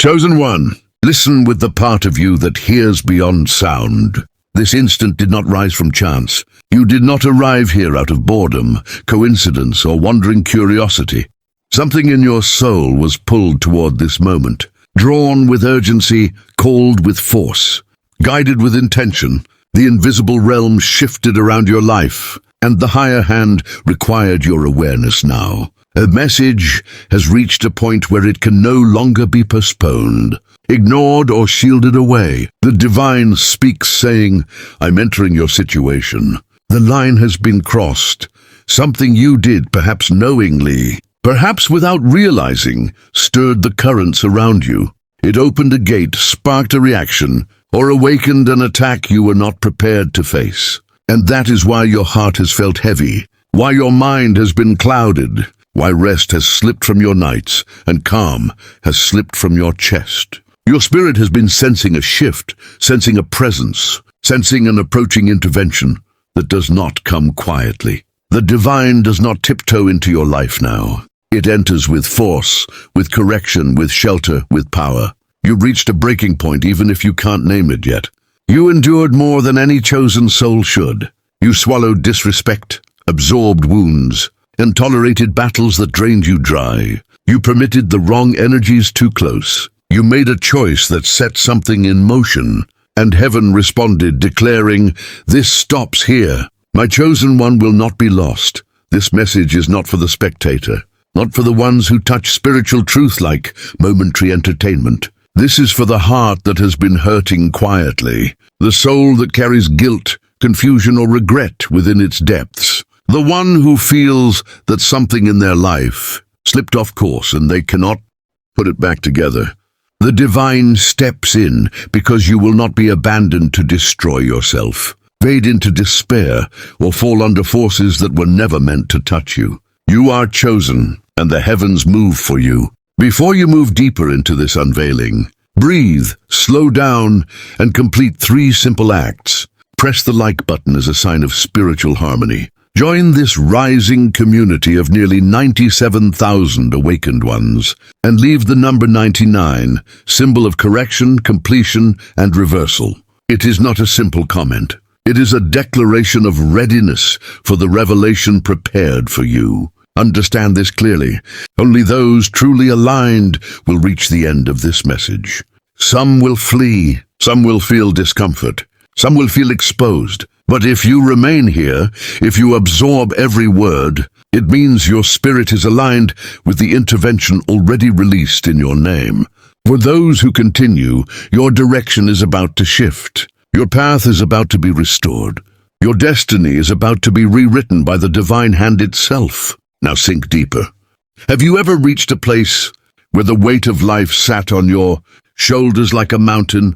Chosen one, listen with the part of you that hears beyond sound. This instant did not rise from chance. You did not arrive here out of boredom, coincidence, or wandering curiosity. Something in your soul was pulled toward this moment, drawn with urgency, called with force. Guided with intention, the invisible realm shifted around your life, and the higher hand required your awareness now. A message has reached a point where it can no longer be postponed, ignored or shielded away. The divine speaks saying, I'm entering your situation. The line has been crossed. Something you did, perhaps knowingly, perhaps without realizing, stirred the currents around you. It opened a gate, sparked a reaction, or awakened an attack you were not prepared to face. And that is why your heart has felt heavy, why your mind has been clouded, why rest has slipped from your nights and calm has slipped from your chest. Your spirit has been sensing a shift, sensing a presence, sensing an approaching intervention that does not come quietly. The divine does not tiptoe into your life now. It enters with force, with correction, with shelter, with power. You've reached a breaking point even if you can't name it yet. You endured more than any chosen soul should. You swallowed disrespect, absorbed wounds, and tolerated battles that drained you dry. You permitted the wrong energies too close. You made a choice that set something in motion, and heaven responded, declaring, "This stops here. My chosen one will not be lost." This message is not for the spectator, not for the ones who touch spiritual truth like momentary entertainment. This is for the heart that has been hurting quietly, the soul that carries guilt, confusion, or regret within its depths, the one who feels that something in their life slipped off course and they cannot put it back together. The divine steps in because you will not be abandoned to destroy yourself, fade into despair, or fall under forces that were never meant to touch you. You are chosen, and the heavens move for you. Before you move deeper into this unveiling, breathe, slow down, and complete 3 simple acts. Press the like button as a sign of spiritual harmony. Join this rising community of nearly 97,000 awakened ones, and leave the number 99, symbol of correction, completion, and reversal. It is not a simple comment. It is a declaration of readiness for the revelation prepared for you. Understand this clearly. Only those truly aligned will reach the end of this message. Some will flee, some will feel discomfort, some will feel exposed. But if you remain here, if you absorb every word, it means your spirit is aligned with the intervention already released in your name. For those who continue, your direction is about to shift. Your path is about to be restored. Your destiny is about to be rewritten by the divine hand itself. Now sink deeper. Have you ever reached a place where the weight of life sat on your shoulders like a mountain,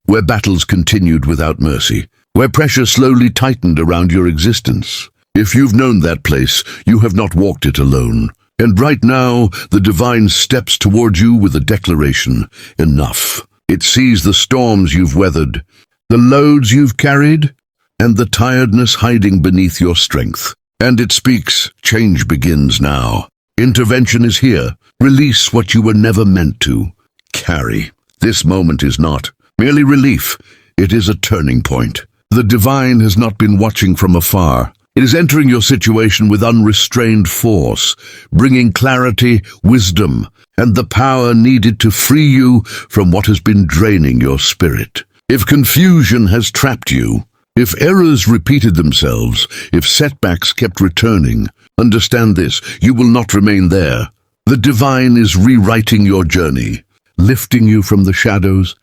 where battles continued without mercy, where pressure slowly tightened around your existence? If you've known that place, you have not walked it alone. And right now, the divine steps toward you with a declaration, enough. It sees the storms you've weathered, the loads you've carried, and the tiredness hiding beneath your strength. And it speaks, change begins now. Intervention is here. Release what you were never meant to carry. This moment is not merely relief. It is a turning point. The divine has not been watching from afar. It is entering your situation with unrestrained force, bringing clarity, wisdom, and the power needed to free you from what has been draining your spirit. If confusion has trapped you, if errors repeated themselves, if setbacks kept returning, understand this, you will not remain there. The divine is rewriting your journey, lifting you from the shadows,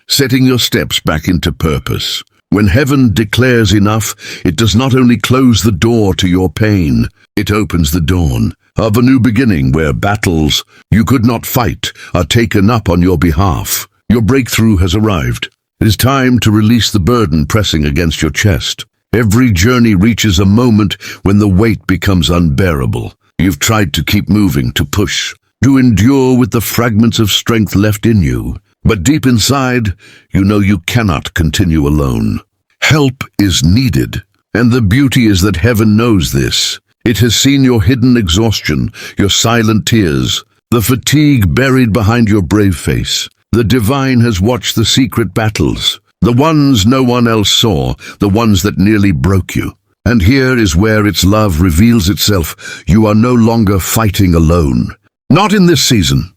setting your steps back into purpose. When heaven declares enough, it does not only close the door to your pain, it opens the dawn of a new beginning where battles you could not fight are taken up on your behalf. Your breakthrough has arrived. It is time to release the burden pressing against your chest. Every journey reaches a moment when the weight becomes unbearable. You've tried to keep moving, to push, to endure with the fragments of strength left in you. But deep inside, you know you cannot continue alone. Help is needed, and the beauty is that heaven knows this. It has seen your hidden exhaustion, your silent tears, the fatigue buried behind your brave face. The divine has watched the secret battles, the ones no one else saw, the ones that nearly broke you. And here is where its love reveals itself. You are no longer fighting alone. Not in this season.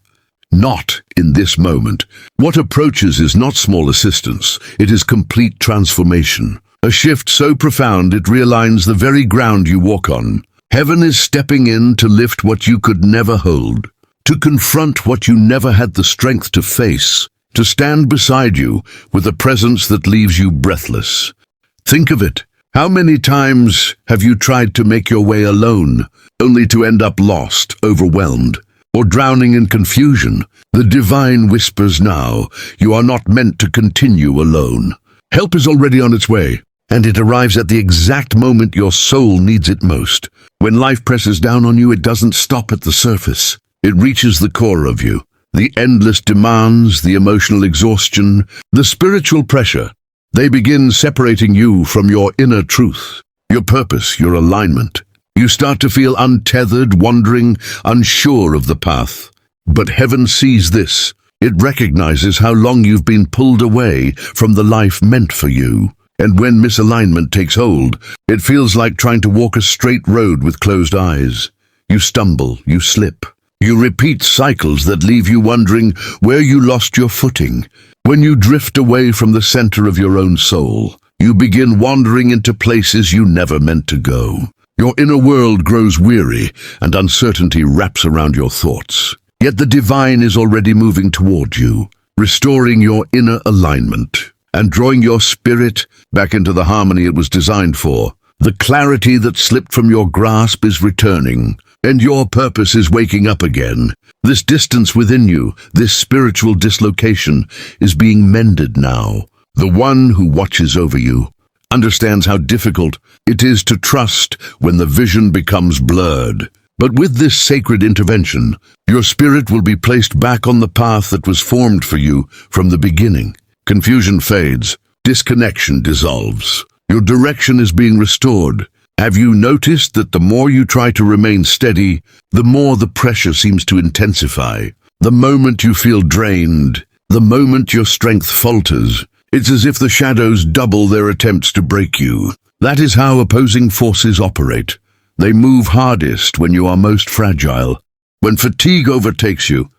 Not in this moment. What approaches is not small assistance. It is complete transformation. A shift so profound it realigns the very ground you walk on. Heaven is stepping in to lift what you could never hold, to confront what you never had the strength to face, to stand beside you with a presence that leaves you breathless. Think of it. How many times have you tried to make your way alone, only to end up lost, overwhelmed, or drowning in confusion? The divine whispers now, you are not meant to continue alone. Help is already on its way, and it arrives at the exact moment your soul needs it most. When life presses down on you, it doesn't stop at the surface. It reaches the core of you. The endless demands, the emotional exhaustion, the spiritual pressure. They begin separating you from your inner truth, your purpose, your alignment. You start to feel untethered, wandering, unsure of the path. But heaven sees this. It recognizes how long you've been pulled away from the life meant for you. And when misalignment takes hold, it feels like trying to walk a straight road with closed eyes. You stumble, you slip. You repeat cycles that leave you wondering where you lost your footing. When you drift away from the center of your own soul, you begin wandering into places you never meant to go. Your inner world grows weary, and uncertainty wraps around your thoughts. Yet the divine is already moving toward you, restoring your inner alignment, and drawing your spirit back into the harmony it was designed for. The clarity that slipped from your grasp is returning, and your purpose is waking up again. This distance within you, this spiritual dislocation, is being mended now. The one who watches over you understands how difficult it is to trust when the vision becomes blurred. But with this sacred intervention, your spirit will be placed back on the path that was formed for you from the beginning. Confusion fades, disconnection dissolves. Your direction is being restored. Have you noticed that the more you try to remain steady, the more the pressure seems to intensify? The moment you feel drained, the moment your strength falters, it's as if the shadows double their attempts to break you. That is how opposing forces operate. They move hardest when you are most fragile, when fatigue overtakes you,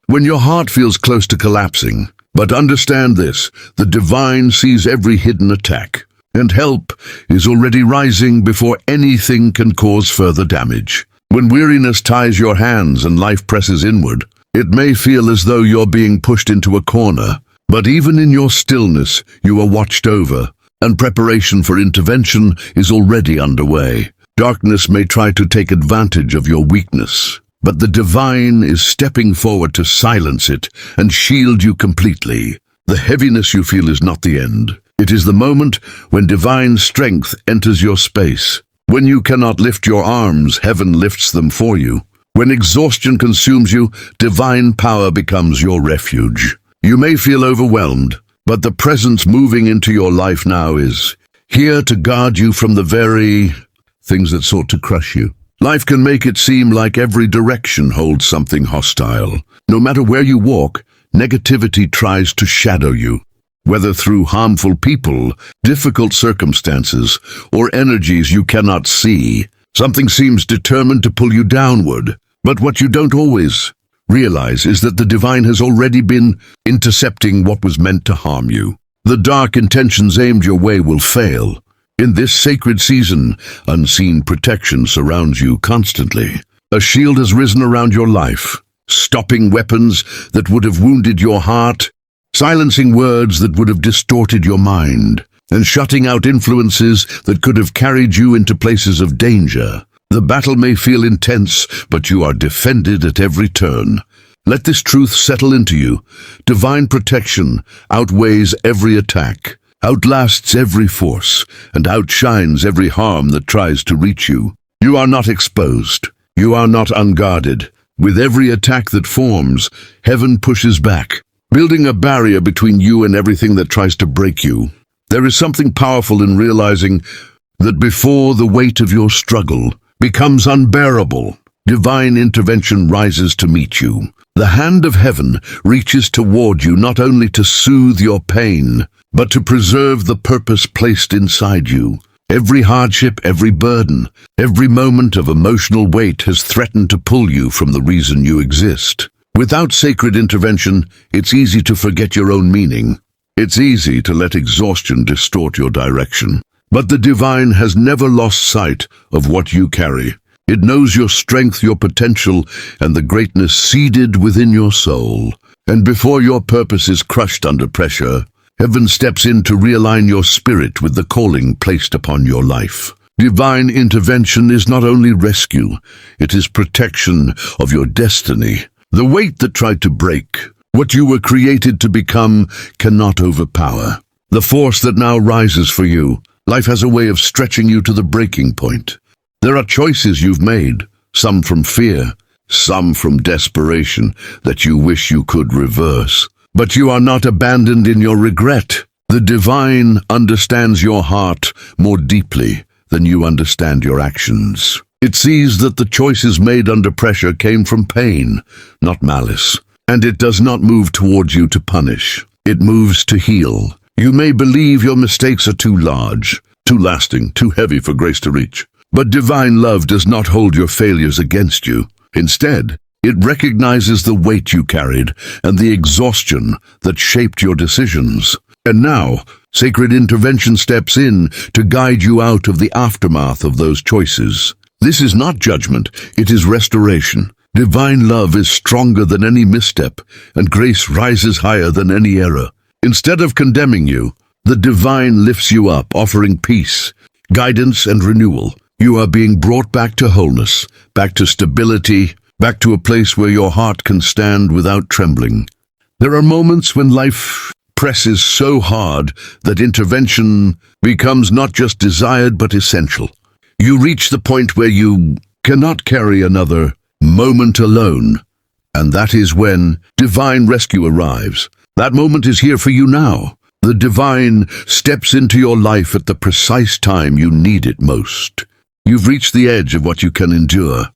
when your heart feels close to collapsing. But understand this, the divine sees every hidden attack, and help is already rising before anything can cause further damage. When weariness ties your hands and life presses inward, it may feel as though you're being pushed into a corner, but even in your stillness, you are watched over, and preparation for intervention is already underway. Darkness may try to take advantage of your weakness, but the divine is stepping forward to silence it and shield you completely. The heaviness you feel is not the end. It is the moment when divine strength enters your space. When you cannot lift your arms, heaven lifts them for you. When exhaustion consumes you, divine power becomes your refuge. You may feel overwhelmed, but the presence moving into your life now is here to guard you from the very things that sought to crush you. Life can make it seem like every direction holds something hostile. No matter where you walk, negativity tries to shadow you. Whether through harmful people, difficult circumstances, or energies you cannot see, something seems determined to pull you downward. But what you don't always realize is that the divine has already been intercepting what was meant to harm you. The dark intentions aimed your way will fail. In this sacred season, unseen protection surrounds you constantly. A shield has risen around your life, stopping weapons that would have wounded your heart, silencing words that would have distorted your mind, and shutting out influences that could have carried you into places of danger. The battle may feel intense, but you are defended at every turn. Let this truth settle into you. Divine protection outweighs every attack, outlasts every force, and outshines every harm that tries to reach you. You are not exposed. You are not unguarded. With every attack that forms, heaven pushes back, building a barrier between you and everything that tries to break you. There is something powerful in realizing that before the weight of your struggle becomes unbearable, divine intervention rises to meet you. The hand of heaven reaches toward you not only to soothe your pain, but to preserve the purpose placed inside you. Every hardship, every burden, every moment of emotional weight has threatened to pull you from the reason you exist. Without sacred intervention, it's easy to forget your own meaning. It's easy to let exhaustion distort your direction. But the divine has never lost sight of what you carry. It knows your strength, your potential, and the greatness seeded within your soul. And before your purpose is crushed under pressure, heaven steps in to realign your spirit with the calling placed upon your life. Divine intervention is not only rescue, it is protection of your destiny. The weight that tried to break what you were created to become cannot overpower the force that now rises for you. Life has a way of stretching you to the breaking point. There are choices you've made, some from fear, some from desperation, that you wish you could reverse. But you are not abandoned in your regret. The divine understands your heart more deeply than you understand your actions. It sees that the choices made under pressure came from pain, not malice. And it does not move towards you to punish. It moves to heal. You may believe your mistakes are too large, too lasting, too heavy for grace to reach. But divine love does not hold your failures against you. Instead, it recognizes the weight you carried and the exhaustion that shaped your decisions. And now, sacred intervention steps in to guide you out of the aftermath of those choices. This is not judgment, it is restoration. Divine love is stronger than any misstep, and grace rises higher than any error. Instead of condemning you, the divine lifts you up, offering peace, guidance, and renewal. You are being brought back to wholeness, back to stability, back to a place where your heart can stand without trembling. There are moments when life presses so hard that intervention becomes not just desired but essential. You reach the point where you cannot carry another moment alone, and that is when divine rescue arrives. That moment is here for you now. The divine steps into your life at the precise time you need it most. You've reached the edge of what you can endure,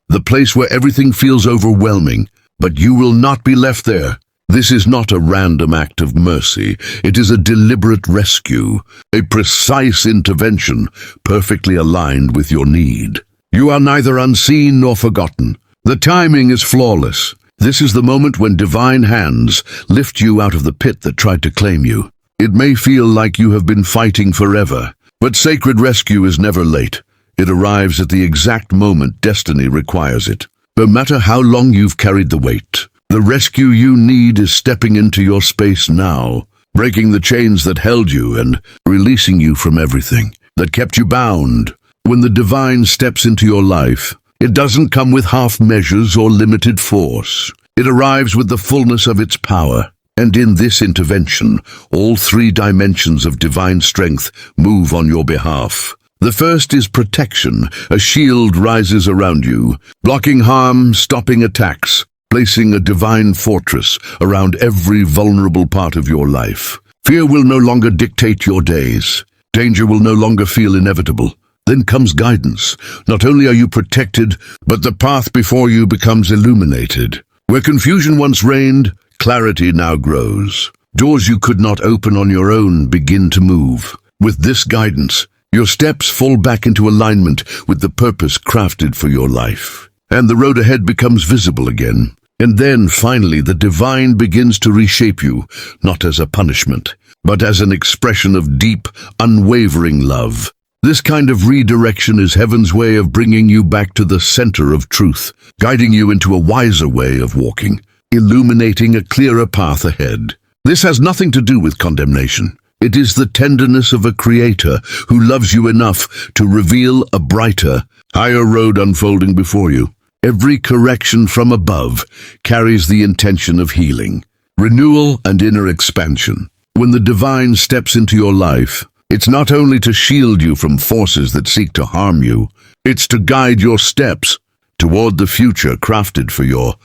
the place where everything feels overwhelming, but you will not be left there. This is not a random act of mercy. It is a deliberate rescue, a precise intervention, perfectly aligned with your need. You are neither unseen nor forgotten. The timing is flawless. This is the moment when divine hands lift you out of the pit that tried to claim you. It may feel like you have been fighting forever, but sacred rescue is never late. It arrives at the exact moment destiny requires it. No matter how long you've carried the weight, the rescue you need is stepping into your space now, breaking the chains that held you and releasing you from everything that kept you bound. When the divine steps into your life, it doesn't come with half measures or limited force. It arrives with the fullness of its power. And in this intervention, all three dimensions of divine strength move on your behalf. The first is protection. A shield rises around you, blocking harm, stopping attacks, placing a divine fortress around every vulnerable part of your life. Fear will no longer dictate your days. Danger will no longer feel inevitable. Then comes guidance. Not only are you protected, but the path before you becomes illuminated. Where confusion once reigned, clarity now grows. Doors you could not open on your own begin to move. With this guidance, your steps fall back into alignment with the purpose crafted for your life. And the road ahead becomes visible again. And then, finally, the divine begins to reshape you, not as a punishment, but as an expression of deep, unwavering love. This kind of redirection is heaven's way of bringing you back to the center of truth, guiding you into a wiser way of walking, illuminating a clearer path ahead. This has nothing to do with condemnation. It is the tenderness of a creator who loves you enough to reveal a brighter, higher road unfolding before you. Every correction from above carries the intention of healing, renewal, and inner expansion. When the divine steps into your life, it's not only to shield you from forces that seek to harm you, it's to guide your steps toward the future crafted for your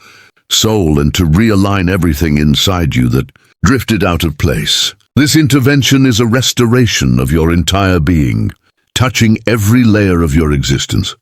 soul and to realign everything inside you that drifted out of place. This intervention is a restoration of your entire being, touching every layer of your existence.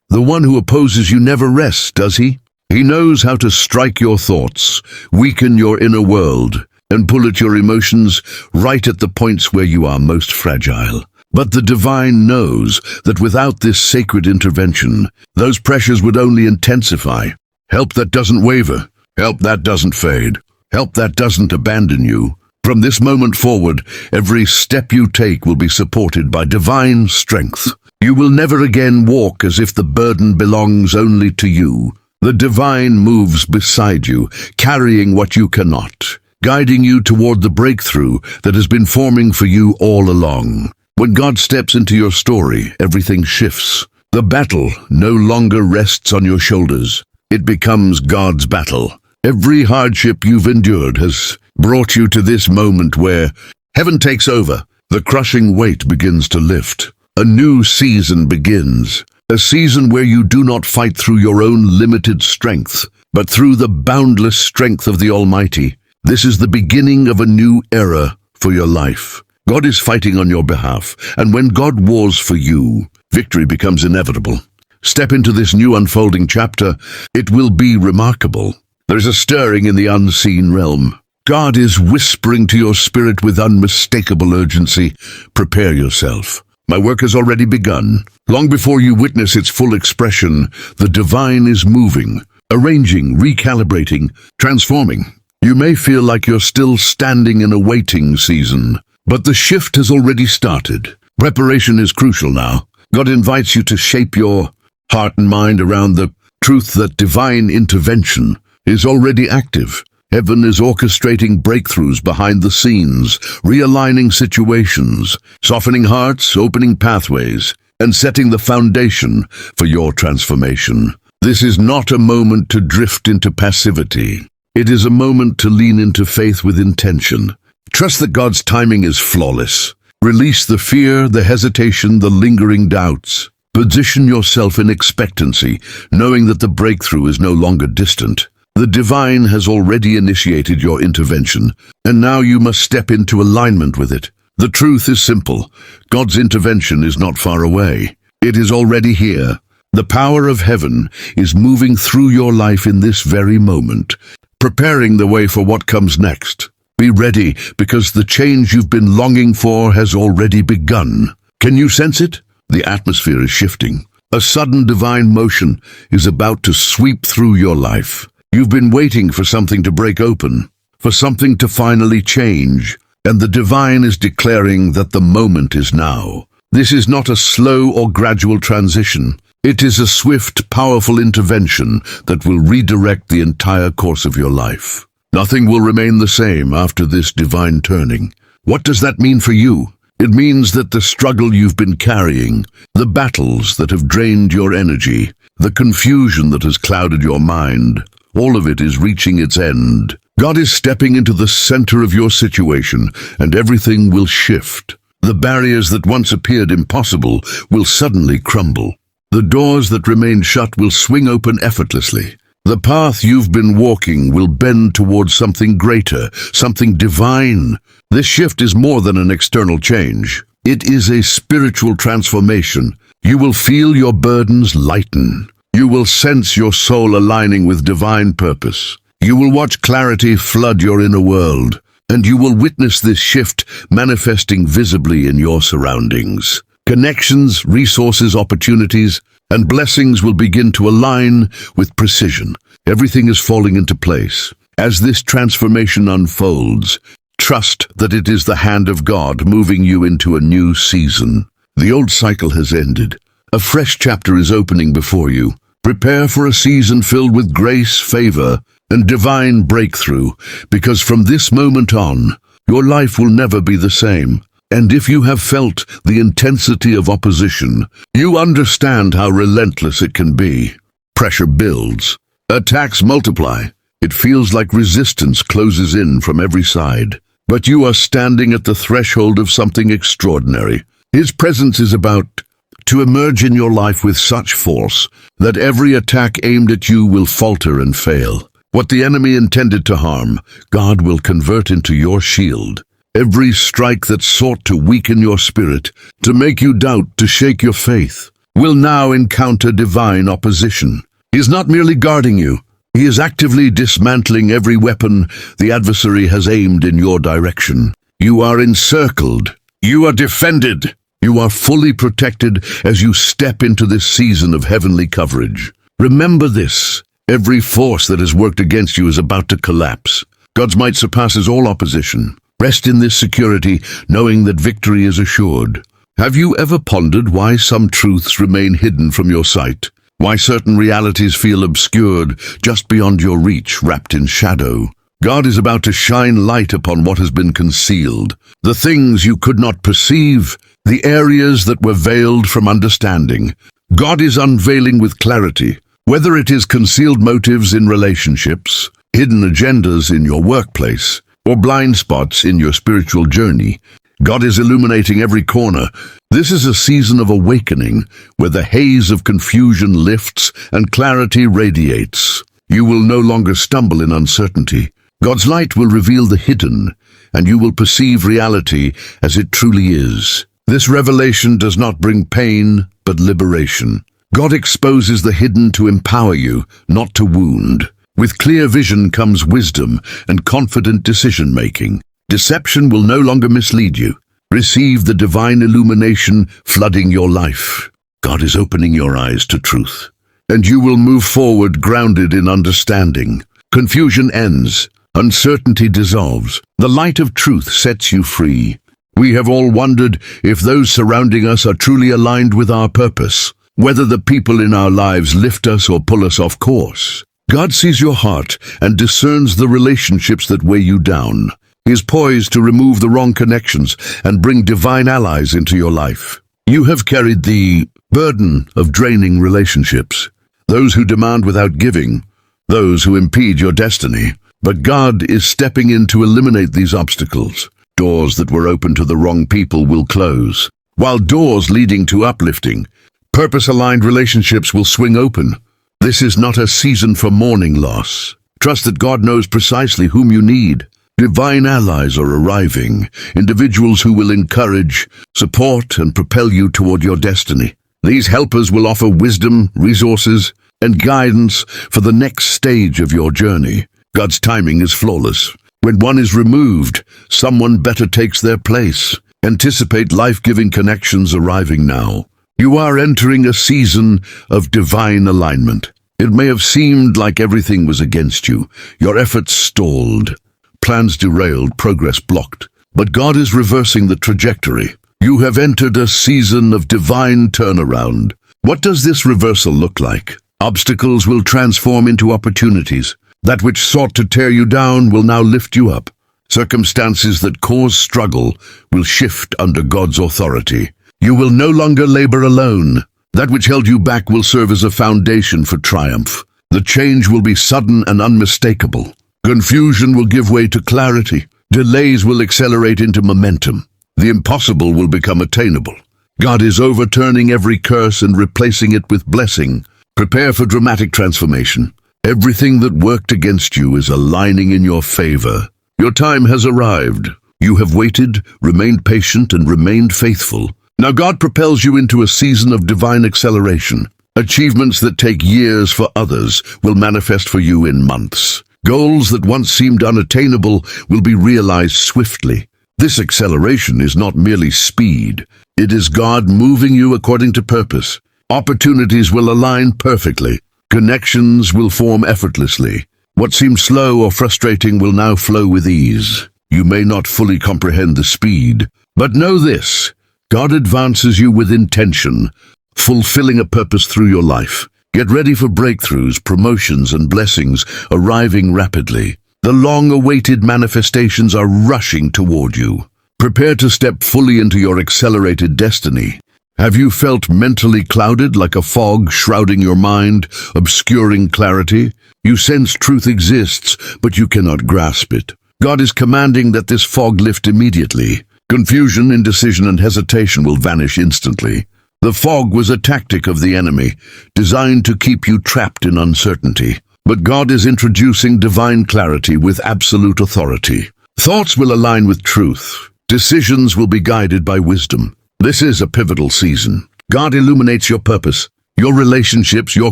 The one who opposes you never rests, does he? He knows how to strike your thoughts, weaken your inner world, and pull at your emotions right at the points where you are most fragile. But the divine knows that without this sacred intervention, those pressures would only intensify. Help that doesn't waver. Help that doesn't fade. Help that doesn't abandon you. From this moment forward, every step you take will be supported by divine strength. You will never again walk as if the burden belongs only to you. The divine moves beside you, carrying what you cannot, guiding you toward the breakthrough that has been forming for you all along. When God steps into your story, everything shifts. The battle no longer rests on your shoulders. It becomes God's battle. Every hardship you've endured has brought you to this moment where heaven takes over. The crushing weight begins to lift. A new season begins. A season where you do not fight through your own limited strength, but through the boundless strength of the Almighty. This is the beginning of a new era for your life. God is fighting on your behalf, and when God wars for you, victory becomes inevitable. Step into this new unfolding chapter. It will be remarkable. There's a stirring in the unseen realm. God is whispering to your spirit with unmistakable urgency. Prepare yourself. My work has already begun. Long before you witness its full expression, the divine is moving, arranging, recalibrating, transforming. You may feel like you're still standing in a waiting season, but the shift has already started. Preparation is crucial now. God invites you to shape your heart and mind around the truth that divine intervention is already active. Heaven is orchestrating breakthroughs behind the scenes, realigning situations, softening hearts, opening pathways, and setting the foundation for your transformation. This is not a moment to drift into passivity. It is a moment to lean into faith with intention. Trust that God's timing is flawless. Release the fear, the hesitation, the lingering doubts. Position yourself in expectancy, knowing that the breakthrough is no longer distant. The divine has already initiated your intervention, and now you must step into alignment with it. The truth is simple. God's intervention is not far away. It is already here. The power of heaven is moving through your life in this very moment, preparing the way for what comes next. Be ready, because the change you've been longing for has already begun. Can you sense it? The atmosphere is shifting. A sudden divine motion is about to sweep through your life. You've been waiting for something to break open, for something to finally change, and the divine is declaring that the moment is now. This is not a slow or gradual transition. It is a swift, powerful intervention that will redirect the entire course of your life. Nothing will remain the same after this divine turning. What does that mean for you? It means that the struggle you've been carrying, the battles that have drained your energy, the confusion that has clouded your mind, all of it is reaching its end. God is stepping into the center of your situation, and everything will shift. The barriers that once appeared impossible will suddenly crumble. The doors that remained shut will swing open effortlessly. The path you've been walking will bend towards something greater, something divine. This shift is more than an external change. It is a spiritual transformation. You will feel your burdens lighten. You will sense your soul aligning with divine purpose. You will watch clarity flood your inner world, and you will witness this shift manifesting visibly in your surroundings. Connections, resources, opportunities, and blessings will begin to align with precision. Everything is falling into place. As this transformation unfolds, trust that it is the hand of God moving you into a new season. The old cycle has ended. A fresh chapter is opening before you. Prepare for a season filled with grace, favor, and divine breakthrough, because from this moment on, your life will never be the same. And if you have felt the intensity of opposition, you understand how relentless it can be. Pressure builds. Attacks multiply. It feels like resistance closes in from every side. But you are standing at the threshold of something extraordinary. His presence is about to emerge in your life with such force that every attack aimed at you will falter and fail. What the enemy intended to harm, God will convert into your shield. Every strike that sought to weaken your spirit, to make you doubt, to shake your faith, will now encounter divine opposition. He is not merely guarding you, He is actively dismantling every weapon the adversary has aimed in your direction. You are encircled. You are defended. You are fully protected as you step into this season of heavenly coverage. Remember this: every force that has worked against you is about to collapse. God's might surpasses all opposition. Rest in this security, knowing that victory is assured. Have you ever pondered why some truths remain hidden from your sight? Why certain realities feel obscured, just beyond your reach, wrapped in shadow? God is about to shine light upon what has been concealed, the things you could not perceive, the areas that were veiled from understanding. God is unveiling with clarity, whether it is concealed motives in relationships, hidden agendas in your workplace, or blind spots in your spiritual journey. God is illuminating every corner. This is a season of awakening, where the haze of confusion lifts and clarity radiates. You will no longer stumble in uncertainty. God's light will reveal the hidden, and you will perceive reality as it truly is. This revelation does not bring pain, but liberation. God exposes the hidden to empower you, not to wound. With clear vision comes wisdom and confident decision-making. Deception will no longer mislead you. Receive the divine illumination flooding your life. God is opening your eyes to truth, and you will move forward grounded in understanding. Confusion ends. Uncertainty dissolves. The light of truth sets you free. We have all wondered if those surrounding us are truly aligned with our purpose, whether the people in our lives lift us or pull us off course. God sees your heart and discerns the relationships that weigh you down. He is poised to remove the wrong connections and bring divine allies into your life. You have carried the burden of draining relationships, those who demand without giving, those who impede your destiny. But God is stepping in to eliminate these obstacles. Doors that were open to the wrong people will close, while doors leading to uplifting, purpose-aligned relationships will swing open. This is not a season for mourning loss. Trust that God knows precisely whom you need. Divine allies are arriving, individuals who will encourage, support, and propel you toward your destiny. These helpers will offer wisdom, resources, and guidance for the next stage of your journey. God's timing is flawless. When one is removed, someone better takes their place. Anticipate life-giving connections arriving now. You are entering a season of divine alignment. It may have seemed like everything was against you. Your efforts stalled, plans derailed, progress blocked. But God is reversing the trajectory. You have entered a season of divine turnaround. What does this reversal look like? Obstacles will transform into opportunities. That which sought to tear you down will now lift you up. Circumstances that cause struggle will shift under God's authority. You will no longer labor alone. That which held you back will serve as a foundation for triumph. The change will be sudden and unmistakable. Confusion will give way to clarity. Delays will accelerate into momentum. The impossible will become attainable. God is overturning every curse and replacing it with blessing. Prepare for dramatic transformation. Everything that worked against you is aligning in your favor. Your time has arrived. You have waited, remained patient, and remained faithful. Now God propels you into a season of divine acceleration. Achievements that take years for others will manifest for you in months. Goals that once seemed unattainable will be realized swiftly. This acceleration is not merely speed. It is God moving you according to purpose. Opportunities will align perfectly. Connections will form effortlessly. What seemed slow or frustrating will now flow with ease. You may not fully comprehend the speed, but know this: God advances you with intention, fulfilling a purpose through your life. Get ready for breakthroughs, promotions, and blessings arriving rapidly. The long-awaited manifestations are rushing toward you. Prepare to step fully into your accelerated destiny. Have you felt mentally clouded, like a fog shrouding your mind, obscuring clarity? You sense truth exists, but you cannot grasp it. God is commanding that this fog lift immediately. Confusion, indecision, and hesitation will vanish instantly. The fog was a tactic of the enemy, designed to keep you trapped in uncertainty. But God is introducing divine clarity with absolute authority. Thoughts will align with truth. Decisions will be guided by wisdom. This is a pivotal season. God illuminates your purpose, your relationships, your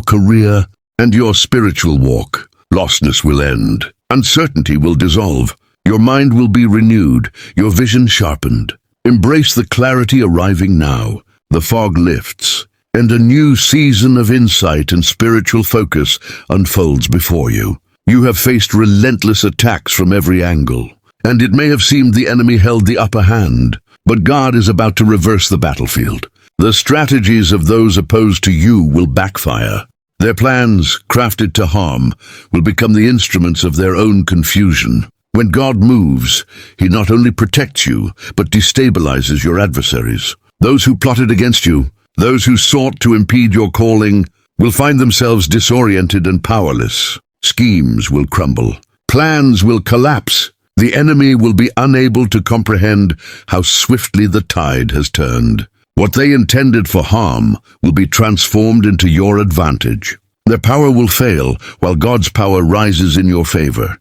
career, and your spiritual walk. Lostness will end. Uncertainty will dissolve. Your mind will be renewed, your vision sharpened. Embrace the clarity arriving now. The fog lifts, and a new season of insight and spiritual focus unfolds before you. You have faced relentless attacks from every angle, and it may have seemed the enemy held the upper hand, but God is about to reverse the battlefield. The strategies of those opposed to you will backfire. Their plans, crafted to harm, will become the instruments of their own confusion. When God moves, He not only protects you, but destabilizes your adversaries. Those who plotted against you, those who sought to impede your calling, will find themselves disoriented and powerless. Schemes will crumble. Plans will collapse. The enemy will be unable to comprehend how swiftly the tide has turned. What they intended for harm will be transformed into your advantage. Their power will fail, while God's power rises in your favor.